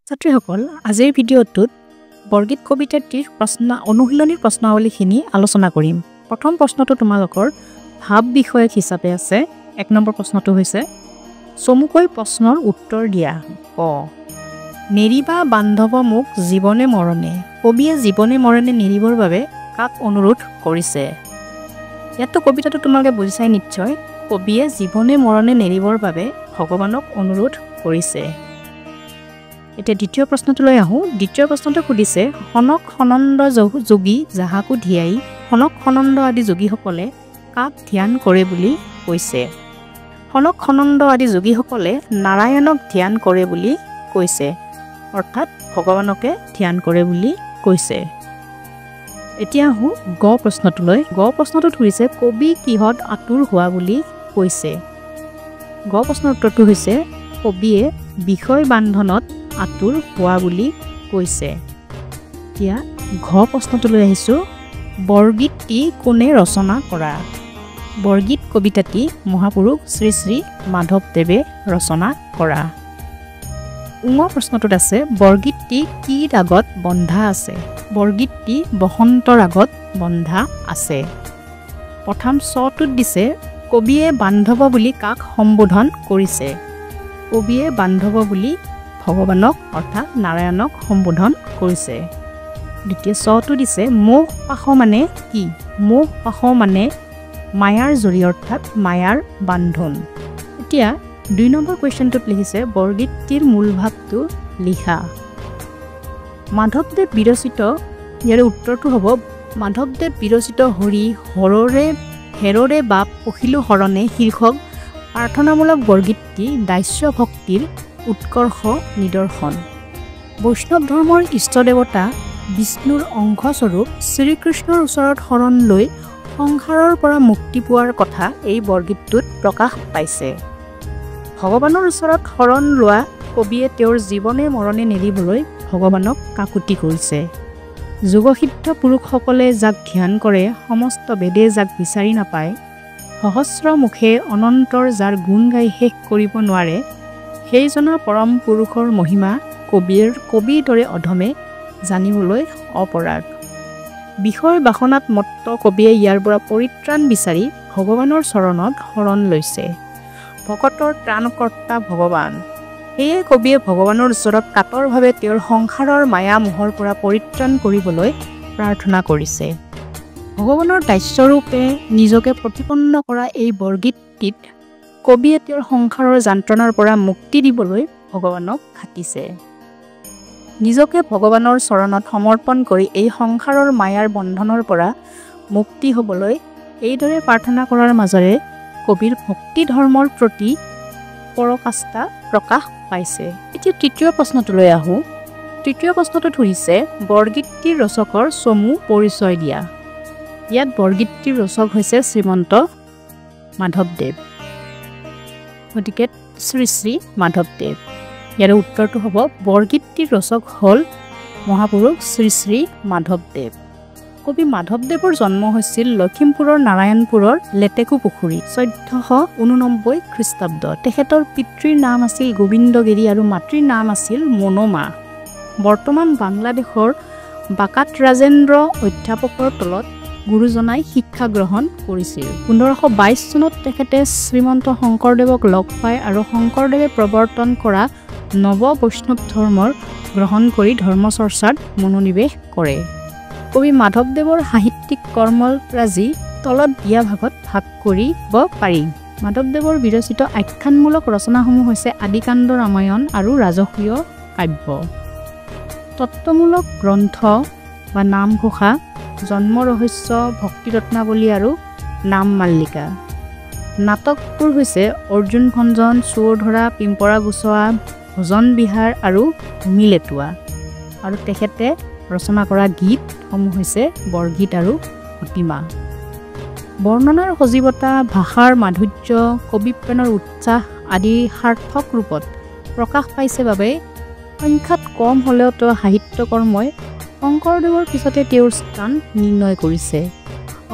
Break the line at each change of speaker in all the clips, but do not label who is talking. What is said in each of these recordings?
ছাত্ৰীসকল আজিৰ ভিডিঅ'টোত বৰগীত কবিতাটিৰ অনুশীলনীৰ প্ৰশ্নাৱলীখিনি আলোচনা কৰিম। প্ৰথম প্ৰশ্নটো তোমালোকৰ ভাৱ বিষয়ক হিচাপে আছে। 1 নম্বৰ প্ৰশ্নটো হৈছে চমুকৈ প্ৰশ্নৰ উত্তৰ দিয়া। ক নেৰিবা বান্ধৱ মোক জীৱনে মৰণে। কবিয়ে জীৱনে মৰণে নেৰিবৰ বাবে কাক অনুৰোধ কৰিছে? ইয়াতো কবিতাটো তোমালোকে বুজিছাই নিশ্চয়। কবিয়ে জীৱনে মৰণে নেৰিবৰ বাবে ভগৱানক অনুৰোধ কৰিছে। এতিয়া দ্বিতীয় প্ৰশ্নটোলৈ আহোঁ। দ্বিতীয় প্ৰশ্নটো সুধিছে সনক সনন্দ যোগী যাহাকো ধিয়াই। সনক সনন্দ আদি যোগীসকলে কাক ধ্যান কৰে বুলি কৈছে? সনক সনন্দ আদি যোগীসকলে নাৰায়ণক ধ্যান কৰে বুলি কৈছে, অৰ্থাৎ ভগৱানকে ধ্যান কৰে বুলি কৈছে। এতিয়া আহোঁ গ প্ৰশ্নটোলৈ। গ প্ৰশ্নটোত সুধিছে কবি কিহত আতুৰ হোৱা বুলি কৈছে? গ প্ৰশ্নৰ উত্তৰটো হৈছে কবিয়ে বিষয় বান্ধনত আতুৰ হোৱা বুলি কৈছে। এতিয়া ঘ প্ৰশ্নটোলৈ আহিছোঁ। বৰগীতটি কোনে ৰচনা কৰা? বৰগীত কবিতাটি মহাপুৰুষ শ্ৰী শ্ৰী মাধৱদেৱে ৰচনা কৰা। উঙ প্ৰশ্নটোত আছে বৰগীতটি কি ৰাগত বন্ধা আছে? বৰগীতটি বসন্ত ৰাগত বন্ধা আছে। প্ৰথম চটোত দিছে কবিয়ে বান্ধৱ বুলি কাক সম্বোধন কৰিছে? কবিয়ে বান্ধৱ বুলি ভগৱানক অৰ্থাৎ নাৰায়ণক সম্বোধন কৰিছে। দ্বিতীয় চটো দিছে মোহ পাশ মানে কি? মোহ পাশ মানে মায়াৰ জৰি অৰ্থাৎ মায়াৰ বান্ধন। এতিয়া 2 নম্বৰ কুৱেশ্যনটোত লিখিছে বৰগীতটিৰ মূল ভাৱটো লিখা। মাধৱদেৱ বিৰচিত, ইয়াৰ উত্তৰটো হ'ব মাধৱদেৱ বিৰচিত হৰি হেৰৰে বাপ পখিলো হৰণে শীৰ্ষক প্ৰাৰ্থনামূলক বৰগীতটি দাস্য ভক্তিৰ উৎকৰ্ষ নিদৰ্শন। বৈষ্ণৱ ধৰ্মৰ ইষ্টদেৱতা বিষ্ণুৰ অংশস্বৰূপ শ্ৰীকৃষ্ণৰ ওচৰত শৰণ লৈ সংসাৰৰ পৰা মুক্তি পোৱাৰ কথা এই বৰগীতটোত প্ৰকাশ পাইছে। ভগৱানৰ ওচৰত শৰণ লোৱা কবিয়ে তেওঁৰ জীৱনে মৰণে নেৰিবলৈ ভগৱানক কাকুতি কৰিছে। যোগসিদ্ধ পুৰুষসকলে যাক ধ্যান কৰে সমস্ত বেদে যাক বিচাৰি নাপায়, সহস্ৰ মুখে অনন্তৰ যাৰ গুণ গাই শেষ কৰিব নোৱাৰে, সেইজনা পৰম পুৰুষৰ মহিমা কবিৰ দৰে অধমে জানিবলৈ অপৰাগ। বিষয় বাসনাত মত্ত কবিয়ে ইয়াৰ পৰা পৰিত্ৰাণ বিচাৰি ভগৱানৰ চৰণত শৰণ লৈছে। ভকতৰ ত্ৰাণকৰ্তা ভগৱান, সেয়ে কবিয়ে ভগৱানৰ ওচৰত কাতৰভাৱে তেওঁৰ সংসাৰৰ মায়া মোহৰ পৰা পৰিত্ৰাণ কৰিবলৈ প্ৰাৰ্থনা কৰিছে। ভগৱানৰ দাস্যৰূপে নিজকে প্ৰতিপন্ন কৰা এই বৰগীতটিত কবিয়ে তেওঁৰ সংসাৰৰ যন্ত্ৰণাৰ পৰা মুক্তি দিবলৈ ভগৱানক খাটিছে। নিজকে ভগৱানৰ চৰণত সমৰ্পণ কৰি এই সংসাৰৰ মায়াৰ বন্ধনৰ পৰা মুক্তি হ'বলৈ এইদৰে প্ৰাৰ্থনা কৰাৰ মাজেৰে কবিৰ ভক্তি ধৰ্মৰ প্ৰতি পৰকাষ্ঠা প্ৰকাশ পাইছে। এতিয়া তৃতীয় প্ৰশ্নটোলৈ আহোঁ। তৃতীয় প্ৰশ্নটোত সুধিছে বৰগীতটিৰ ৰচকৰ চমু পৰিচয় দিয়া। ইয়াত বৰগীতটিৰ ৰচক হৈছে শ্ৰীমন্ত মাধৱদেৱ, গতিকে শ্ৰী শ্ৰী মাধৱদেৱ। ইয়াৰ উত্তৰটো হ'ব বৰগীতটিৰ ৰচক হ'ল মহাপুৰুষ শ্ৰী শ্ৰী মাধৱদেৱ। কবি মাধৱদেৱৰ জন্ম হৈছিল লখিমপুৰৰ নাৰায়ণপুৰৰ লেটেকু পুখুৰী 1489 খ্ৰীষ্টাব্দ। তেখেতৰ পিতৃৰ নাম আছিল গোবিন্দগিৰি আৰু মাতৃৰ নাম আছিল মনোমা। বৰ্তমান বাংলাদেশৰ বাকাত ৰাজেন্দ্ৰ অধ্যাপকৰ তলত গুৰুজনাই শিক্ষা গ্ৰহণ কৰিছিল। 1522 চনত তেখেতে শ্ৰীমন্ত শংকৰদেৱক লগ পায় আৰু শংকৰদেৱে প্ৰৱৰ্তন কৰা নৱ বৈষ্ণৱ ধৰ্মৰ গ্ৰহণ কৰি ধৰ্মচৰ্চাত মনোনিৱেশ কৰে। কবি মাধৱদেৱৰ সাহিত্যিক কৰ্মৰাজি তলত দিয়া ভাগত ভাগ কৰিব পাৰি। মাধৱদেৱৰ বিৰচিত আখ্যানমূলক ৰচনাসমূহ হৈছে আদিকাণ্ড ৰামায়ণ আৰু ৰাজসীয় কাব্য। তত্ত্বমূলক গ্ৰন্থ বা নামঘোষা জন্ম ৰহস্য, ভক্তি ৰত্নাৱলী আৰু নাম মাল্লিকা। নাটকবোৰ হৈছে অৰ্জুন ভঞ্জন, চোৰ ধৰা, পিম্পৰা গুচোৱা, ভজন বিহাৰ আৰু ভূমি লেটোৱা। আৰু তেখেতে ৰচনা কৰা গীতসমূহ হৈছে বৰগীত আৰু ভটিমা। বৰ্ণনাৰ সজীৱতা, ভাষাৰ মাধুৰ্য, কবিপ্ৰাণৰ উৎসাহ আদি সাৰ্থক ৰূপত প্ৰকাশ পাইছে বাবে সংখ্যাত কম হ'লেও সাহিত্য কৰ্মই শংকৰদেৱৰ পিছতে তেওঁৰ স্থান নিৰ্ণয় কৰিছে।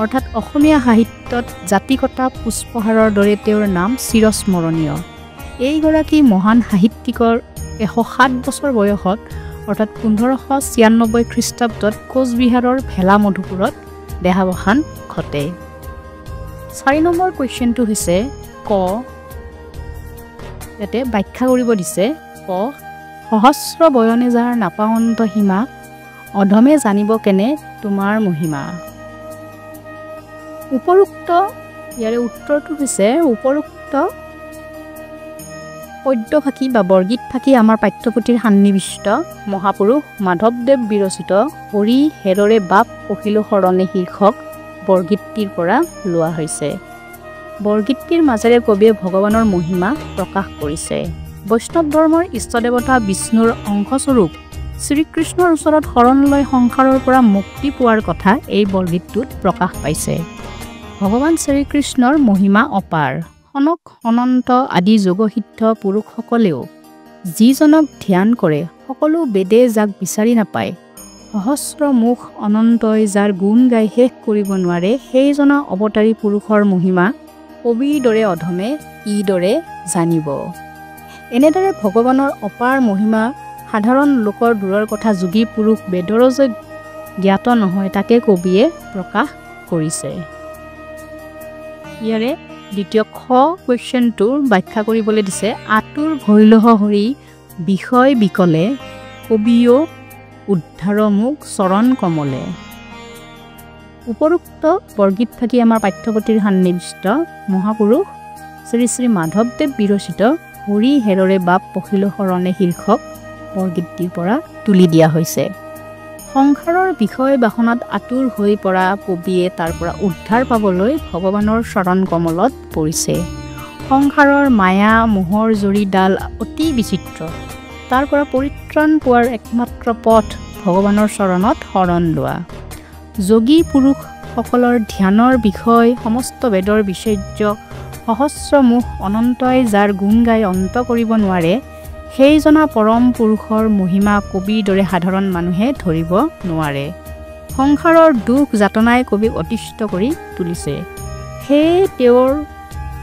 অৰ্থাৎ অসমীয়া সাহিত্যত জাতিকতা পুষ্পহাৰৰ দৰে তেওঁৰ নাম চিৰস্মৰণীয়। এইগৰাকী মহান সাহিত্যিকৰ 107 বছৰ বয়সত অৰ্থাৎ 1596 খ্ৰীষ্টাব্দত কোচবিহাৰৰ ভেলা মধুপুৰত দেহাৱসান ঘটে 4 নম্বৰ কুৱেশ্যনটো হৈছে ক ইয়াতে ব্যাখ্যা কৰিব দিছে ক সহস্ৰ বয়নে যাৰ নাপাৱন্ত সীমা অধমে জানিব কেনে তোমাৰ মহিমা উপৰোক্ত ইয়াৰে উত্তৰটো হৈছে উপৰোক্ত পদ্যফাকি বা বৰগীত ফাকি আমাৰ পাঠ্যপুথিৰ সন্নিৱিষ্ট মহাপুৰুষ মাধৱদেৱ বিৰচিত হৰি হেৰৰে বাপ পখিলো শৰণে শীৰ্ষক বৰগীতটিৰ পৰা লোৱা হৈছে বৰগীতটিৰ মাজেৰে কবিয়ে ভগৱানৰ মহিমা প্ৰকাশ কৰিছে বৈষ্ণৱ ধৰ্মৰ ইষ্টদেৱতা বিষ্ণুৰ অংশস্বৰূপ শ্ৰীকৃষ্ণৰ ওচৰত শৰণ লৈ সংসাৰৰ পৰা মুক্তি পোৱাৰ কথা এই বৰগীতটোত প্ৰকাশ পাইছে ভগৱান শ্ৰীকৃষ্ণৰ মহিমা অপাৰ অনক অনন্ত আদি যোগসিদ্ধ পুৰুষসকলেও যিজনক ধ্যান কৰে সকলো বেদে যাক বিচাৰি নাপায় সহস্ৰ মুখ অনন্তই যাৰ গুণ গাই শেষ কৰিব নোৱাৰে সেইজনা অৱতাৰী পুৰুষৰ মহিমা কবিৰ দৰে অধমে ইদৰে জানিব এনেদৰে ভগৱানৰ অপাৰ মহিমা সাধাৰণ লোকৰ দূৰৰ কথা যোগী পুৰুষ বেদৰো যে জ্ঞাত নহয় তাকে কবিয়ে প্ৰকাশ কৰিছে ইয়াৰে দ্বিতীয় খ কুৱেশ্যনটোৰ ব্যাখ্যা কৰিবলৈ দিছে আতুৰ ভৈলহ হৰি বিষয় বিকলে কবিও উদ্ধাৰ মোক চৰণ কমলে উপৰোক্ত বৰগীত ফাকি আমাৰ পাঠ্যপুথিৰ সন্নিৱিষ্ট মহাপুৰুষ শ্ৰী শ্ৰী মাধৱদেৱ বিৰচিত হৰি হেৰৰে বাপ পখিলো শৰণে শীৰ্ষক বৰগীতটিৰ পৰা তুলি দিয়া হৈছে সংসাৰৰ বিষয় বাসনাত আতুৰ হৈ পৰা কবিয়ে তাৰ পৰা উদ্ধাৰ পাবলৈ ভগৱানৰ চৰণ কমলত পৰিছে সংসাৰৰ মায়া মোহৰ জৰিডাল অতি বিচিত্ৰ তাৰ পৰা পৰিত্ৰাণ পোৱাৰ একমাত্ৰ পথ ভগৱানৰ চৰণত শৰণ লোৱা যোগী পুৰুষসকলৰ ধ্যানৰ বিষয় সমস্ত বেদৰ বিচৰ্য সহস্ৰ মুখ অনন্তই যাৰ গুণ গাই অন্ত কৰিব নোৱাৰে সেইজনা পৰম পুৰুষৰ মহিমা কবিৰ দৰে সাধাৰণ মানুহে ধৰিব নোৱাৰে সংসাৰৰ দুখ যাতনাই কবিক অতিষ্ঠ কৰি তুলিছে সেয়ে তেওঁৰ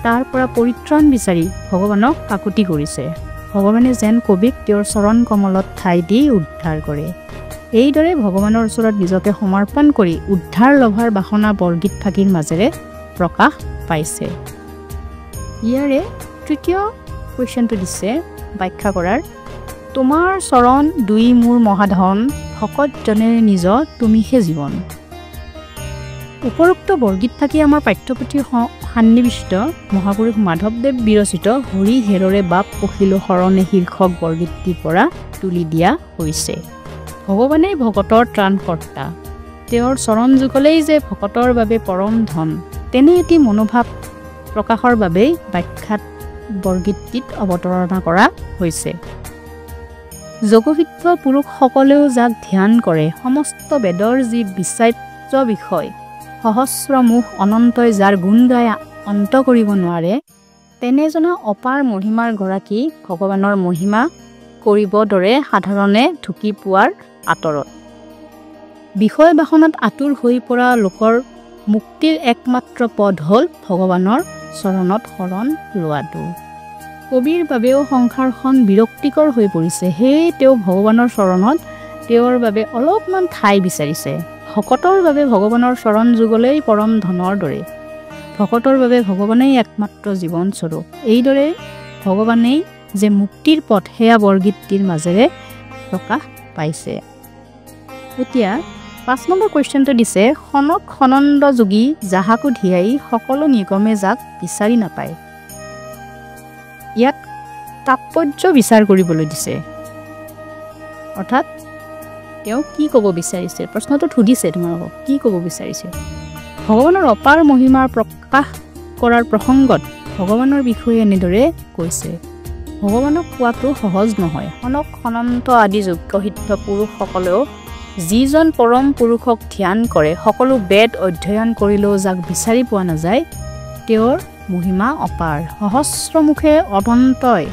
তাৰ পৰা পৰিত্ৰাণ বিচাৰি ভগৱানক কাকুতি কৰিছে ভগৱানে যেন কবিক তেওঁৰ চৰণ কমলত ঠাই দি উদ্ধাৰ কৰে এইদৰে ভগৱানৰ ওচৰত নিজকে সমৰ্পণ কৰি উদ্ধাৰ লভাৰ বাসনা বৰগীত ফাকিৰ মাজেৰে প্ৰকাশ পাইছে ইয়াৰে তৃতীয় কুৱেশ্যনটো দিছে ব্যাখ্যা কৰাৰ তোমাৰ চৰণ দুই মোৰ মহাধন ভকত জনেৰে নিজ তুমিহে জীৱন উপৰোক্ত বৰগীত ফাকি আমাৰ পাঠ্যপুথিৰ সন্নিৱিষ্ট মহাপুৰুষ মাধৱদেৱ বিৰচিত হৰি হেৰৰে বাপ পখিলো শৰণে শীৰ্ষক বৰগীতটিৰ পৰা তুলি দিয়া হৈছে ভগৱানেই ভকতৰ ত্ৰাণকৰ্তা তেওঁৰ চৰণ যুগলেই যে ভকতৰ বাবে পৰম ধন তেনে এটি মনোভাৱ প্ৰকাশৰ বাবেই ব্যাখ্যাত বৰগীতটিত অৱতাৰণা কৰা হৈছে যোগসিদ্ধ পুৰুষসকলেও যাক ধ্যান কৰে সমস্ত বেদৰ যি বিচাৰ্য বিষয় সহস্ৰ মুখ অনন্তই যাৰ গুণ গাই অন্ত কৰিব নোৱাৰে তেনেজনা অপাৰ মহিমাৰ গৰাকী ভগৱানৰ মহিমা কৰিব দৰে সাধাৰণে ঢুকি পোৱাৰ আঁতৰত বিষয় বাসনাত আতুৰ হৈ পৰা লোকৰ মুক্তিৰ একমাত্ৰ পথ হ'ল ভগৱানৰ চৰণত শৰণ লোৱাটো কবিৰ বাবেও সংসাৰখন বিৰক্তিকৰ হৈ পৰিছে সেয়ে তেওঁ ভগৱানৰ চৰণত তেওঁৰ বাবে অলপমান ঠাই বিচাৰিছে ভকতৰ বাবে ভগৱানৰ চৰণ যুগলেই পৰম ধনৰ দৰে ভকতৰ বাবে ভগৱানেই একমাত্ৰ জীৱন স্বৰূপ এইদৰে ভগৱানেই যে মুক্তিৰ পথ সেয়া বৰগীতটিৰ মাজেৰে প্ৰকাশ পাইছে এতিয়া 5 নম্বৰ কুৱেশ্যনটো দিছে খনক খনন্দ যোগী যাহাকো ধিয়াই সকলো নিগমে যাক বিচাৰি নাপায় ইয়াত তাৎপৰ্য বিচাৰ কৰিবলৈ দিছে অৰ্থাৎ তেওঁ কি ক'ব বিচাৰিছে প্ৰশ্নটো সুধিছে তোমালোকক কি ক'ব বিচাৰিছে ভগৱানৰ অপাৰ মহিমাৰ প্ৰকাশ কৰাৰ প্ৰসংগত ভগৱানৰ বিষয়ে এনেদৰে কৈছে ভগৱানক কোৱাটো সহজ নহয় খনক খনন্ত আদি যোগ্যসিদ্ধ পুৰুষসকলেও যিজন পৰম পুৰুষক ধ্যান কৰে সকলো বেদ অধ্যয়ন কৰিলেও যাক বিচাৰি পোৱা নাযায় তেওঁৰ মহিমা অপাৰ সহস্ৰ মুখে অনন্তই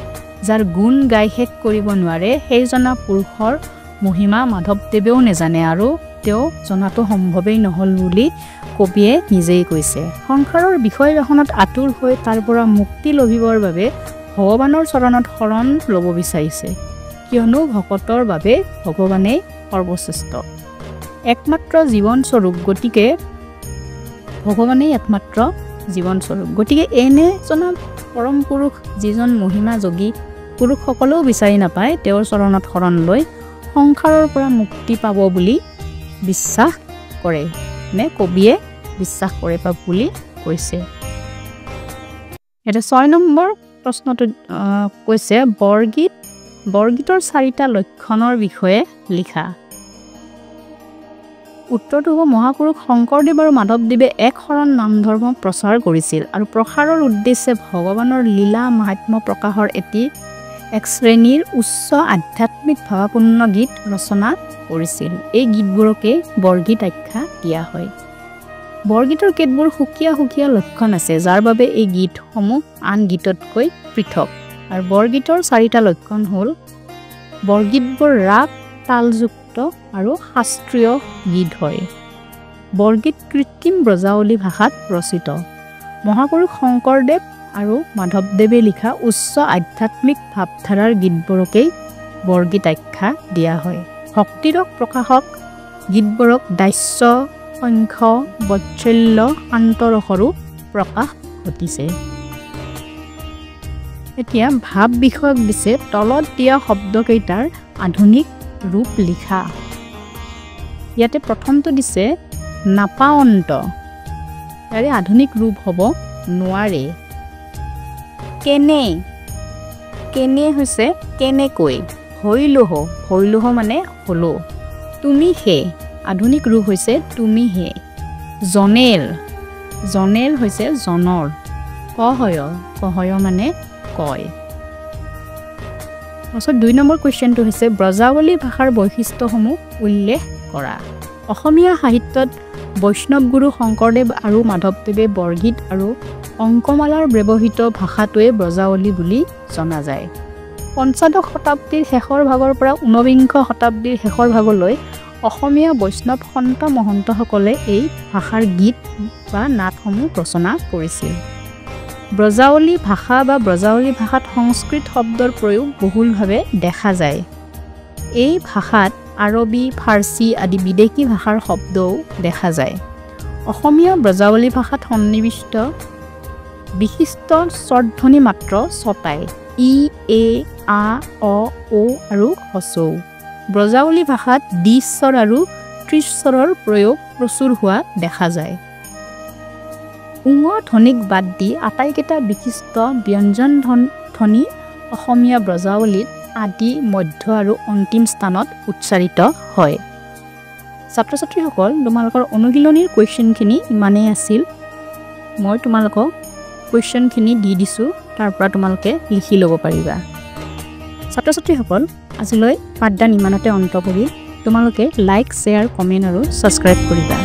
যাৰ গুণ গাই শেষ কৰিব নোৱাৰে সেইজনা পুৰুষৰ মহিমা মাধৱদেৱেও নেজানে আৰু তেওঁ জনাটো সম্ভৱেই নহ'ল বুলি কবিয়ে নিজেই কৈছে সংসাৰৰ বিষয় বাসনাত আতুৰ হৈ তাৰ পৰা মুক্তি লভিবৰ বাবে ভগৱানৰ চৰণত শৰণ ল'ব বিচাৰিছে কিয়নো ভকতৰ বাবে ভগৱানেই সৰ্বশ্ৰেষ্ঠ একমাত্ৰ জীৱন স্বৰূপ গতিকে ভগৱানেই একমাত্ৰ জীৱন স্বৰূপ গতিকে এনে জনা পৰম পুৰুষ যিজন মহিমা যোগী পুৰুষ সকলেও বিচাৰি নাপায় তেওঁৰ চৰণত শৰণ লৈ সংসাৰৰ পৰা মুক্তি পাব বুলি বিশ্বাস কৰে নে কবিয়ে বিশ্বাস কৰে বা বুলি কৈছে এটা 6 নম্বৰ প্ৰশ্নটো কৈছে বৰগীতৰ 4টা লক্ষণৰ বিষয়ে লিখা উত্তৰটো হ'ব মহাপুৰুষ শংকৰদেৱ আৰু মাধৱদেৱে এক শৰণ নাম ধৰ্ম প্ৰচাৰ কৰিছিল আৰু প্ৰসাৰৰ উদ্দেশ্যে ভগৱানৰ লীলা মাহাত্ম্য প্ৰকাশৰ এক শ্ৰেণীৰ উচ্চ আধ্যাত্মিক ভাৱাপূৰ্ণ গীত ৰচনা কৰিছিল এই গীতবোৰকে বৰগীত আখ্যা দিয়া হয় বৰগীতৰ কেতবোৰ সুকীয়া লক্ষণ আছে যাৰ বাবে এই গীতসমূহ আন গীততকৈ পৃথক আৰু বৰগীতৰ 4টা লক্ষণ হ'ল বৰগীতবোৰ ৰাগ তালযুক্ত আৰু শাস্ত্ৰীয় গীত হয় বৰগীত কৃত্ৰিম ব্ৰজাৱলী ভাষাত ৰচিত মহাপুৰুষ শংকৰদেৱ আৰু মাধৱদেৱে লিখা উচ্চ আধ্যাত্মিক ভাৱধাৰাৰ গীতবোৰকেই বৰগীত আখ্যা দিয়া হয় ভক্তিৰস প্ৰকাশক গীতবোৰক দাস্য সংখ্য বৎসল্য শান্তৰসৰো প্ৰকাশ ঘটিছে এতিয়া ভাৱ বিষয়ক দিছে তলত দিয়া শব্দকেইটাৰ আধুনিক ৰূপ লিখা ইয়াতে প্ৰথমটো দিছে নাপাৱন্ত ইয়াৰে আধুনিক ৰূপ হ'ব নোৱাৰে কেনে হৈছে কেনেকৈ হৈলোহ মানে হলো তুমি হে আধুনিক ৰূপ হৈছে তুমি হে জনেল হৈছে জনৰ কহয় মানে কয় পাছত 2 নম্বৰ কুৱেশ্যনটো হৈছে ব্ৰজাৱলী ভাষাৰ বৈশিষ্ট্যসমূহ উল্লেখ কৰা অসমীয়া সাহিত্যত বৈষ্ণৱ গুৰু শংকৰদেৱ আৰু মাধৱদেৱে বৰগীত আৰু অংকমালাৰ ব্যৱহৃত ভাষাটোৱে ব্ৰজাৱলী বুলি জনা যায় 15 শতাব্দীৰ শেষৰ ভাগৰ পৰা 19 শতাব্দীৰ শেষৰ ভাগলৈ অসমীয়া বৈষ্ণৱ সন্ত মহন্তসকলে এই ভাষাৰ গীত বা নাটসমূহ ৰচনা কৰিছিল ব্ৰজাৱলী ভাষা বা ব্ৰজাৱলী ভাষাত সংস্কৃত শব্দৰ প্ৰয়োগ বহুলভাৱে দেখা যায় এই ভাষাত আৰবী ফাৰ্চী আদি বিদেশী ভাষাৰ শব্দও দেখা যায় অসমীয়া ব্ৰজাৱলী ভাষাত সন্নিৱিষ্ট বিশিষ্ট স্বৰধ্বনি মাত্ৰ 6টাই ই এ আ অ ও আৰু হ্ৰস্বউ ব্ৰজাৱলী ভাষাত দ্বিস্বৰ আৰু ত্ৰিস্বৰৰ প্ৰয়োগ প্ৰচুৰ হোৱা দেখা যায় ধ্বনিক বাদ দি আটাইকেইটা বিশিষ্ট ব্যঞ্জন ধ্বনি অসমীয়া ব্ৰজাৱলীত আদি মধ্য আৰু অন্তিম স্থানত উচ্চাৰিত হয় ছাত্ৰ ছাত্ৰীসকল তোমালোকৰ অনুশীলনীৰ কুৱেশ্যনখিনি ইমানেই আছিল মই তোমালোকক কুৱেশ্যনখিনি দি দিছোঁ তাৰ পৰা তোমালোকে লিখি ল'ব পাৰিবা ছাত্ৰ ছাত্ৰীসকল আজিলৈ পাঠদান ইমানতে অন্ত কৰি তোমালোকে লাইক শ্বেয়াৰ কমেণ্ট আৰু ছাবস্ক্ৰাইব কৰিবা